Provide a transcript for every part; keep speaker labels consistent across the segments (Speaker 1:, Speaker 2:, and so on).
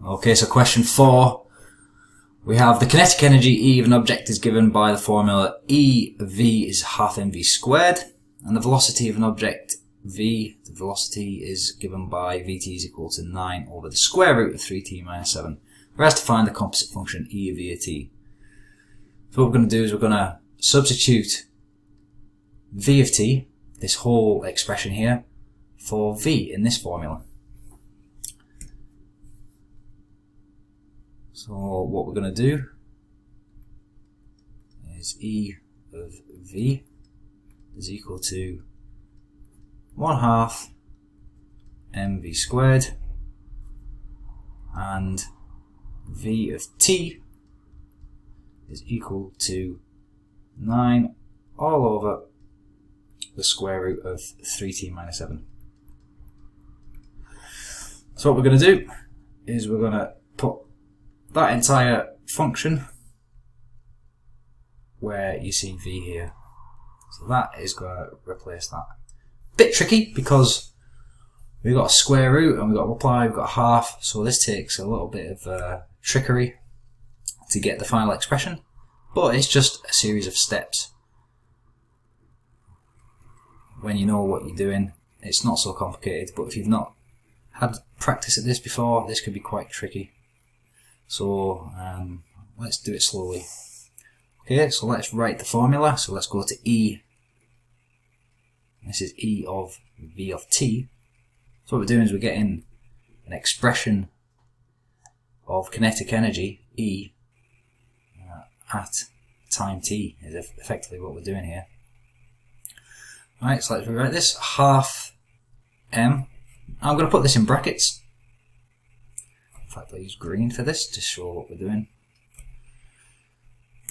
Speaker 1: Okay, so question 4. We have the kinetic energy E of an object is given by the formula EV is half mv squared, and the velocity of an object v, the velocity is given by vt is equal to 9 over the square root of 3t minus 7. We're asked to find the composite function E of v at t. So what we're going to do is we're going to substitute v of t, this whole expression here, for v in this formula. So what we're going to do is E of v is equal to 1/2 mv squared, and v of t is equal to 9 all over the square root of 3t minus 7. So what we're going to do is we're going to put that entire function where you see v here. So that is going to replace that. Bit tricky because we've got a square root and we've got to multiply, we've got a half, so this takes a little bit of trickery to get the final expression, but it's just a series of steps. When you know what you're doing, it's not so complicated, but if you've not had practice at this before, this could be quite tricky. So let's do it slowly. Okay, so let's write the formula. So let's go to E. This is E of v of t. So what we're doing is we're getting an expression of kinetic energy, E, at time t, is effectively what we're doing here. Alright, so let's rewrite this. 1/2 m. I'm going to put this in brackets. In fact, I'll use green for this to show what we're doing.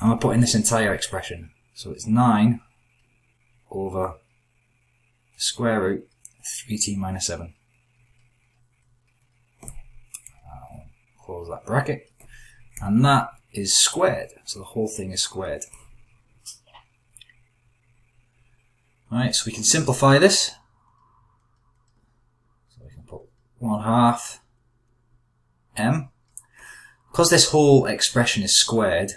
Speaker 1: I'm going to put in this entire expression. So it's 9 over the square root of 3t minus 7. I'll close that bracket. And that is squared. So the whole thing is squared. Alright, so we can simplify this. So we can put 1/2 m. Because this whole expression is squared,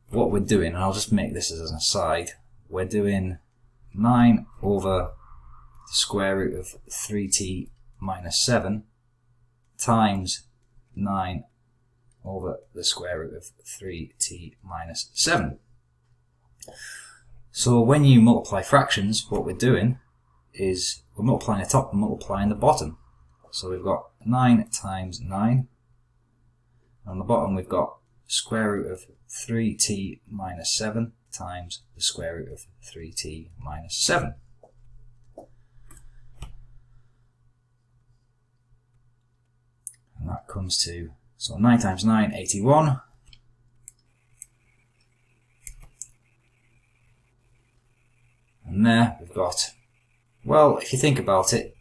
Speaker 1: what we're doing, and I'll just make this as an aside, we're doing 9 over the square root of 3t minus 7 times 9 over the square root of 3t minus 7. So when you multiply fractions, what we're doing is we're multiplying the top and multiplying the bottom. So we've got 9 times 9. And on the bottom we've got square root of 3t minus 7 times the square root of 3t minus 7. And that comes to, so 9 times 9, 81. And there we've got, well, if you think about it,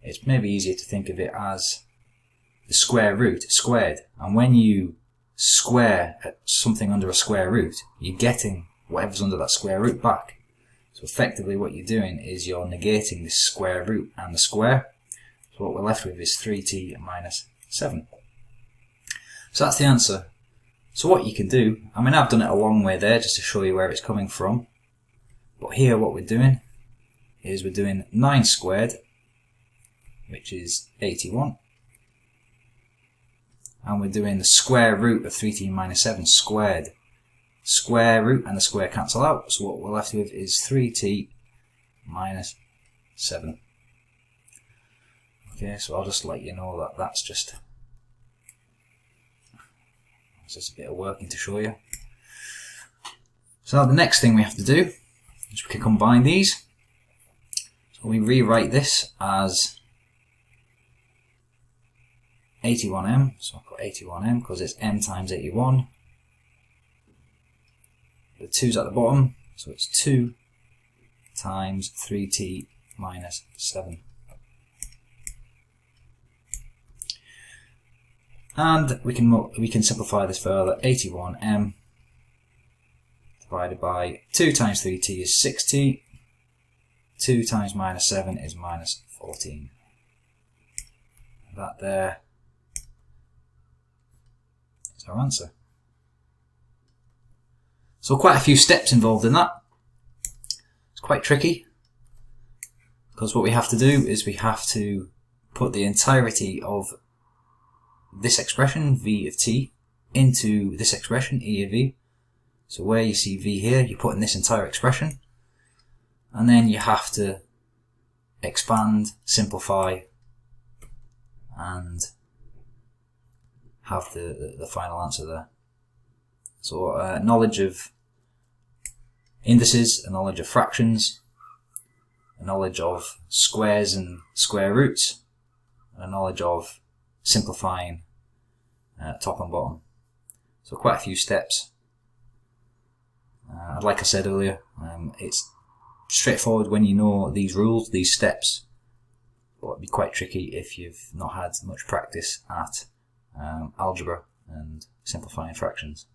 Speaker 1: it's maybe easier to think of it as the square root squared. And when you square something under a square root, you're getting whatever's under that square root back. So effectively what you're doing is you're negating this square root and the square. So what we're left with is 3t minus 7. So that's the answer. So what you can do, I mean, I've done it a long way there just to show you where it's coming from. But here what we're doing is we're doing 9 squared, which is 81. And we're doing the square root of 3t minus 7 squared. Square root and the square cancel out, so what we're left with is 3t minus 7. Okay, so I'll just let you know that that's just a bit of working to show you. So the next thing we have to do is we can combine these. So we rewrite this as 81m, so I'll put 81m because it's m times 81. The 2's at the bottom, so it's 2 times 3t minus 7. And we can simplify this further. 81m divided by 2 times 3t is 6t. 2 times minus 7 is minus 14. That there is our answer. So quite a few steps involved in that. It's quite tricky, because what we have to do is we have to put the entirety of this expression, v of t, into this expression, e of v. So where you see v here, you put in this entire expression, and then you have to expand, simplify, and have the final answer there. So knowledge of indices, a knowledge of fractions, a knowledge of squares and square roots, and a knowledge of simplifying top and bottom. So quite a few steps. Like I said earlier, it's straightforward when you know these rules, these steps, but it'd be quite tricky if you've not had much practice at algebra and simplifying fractions.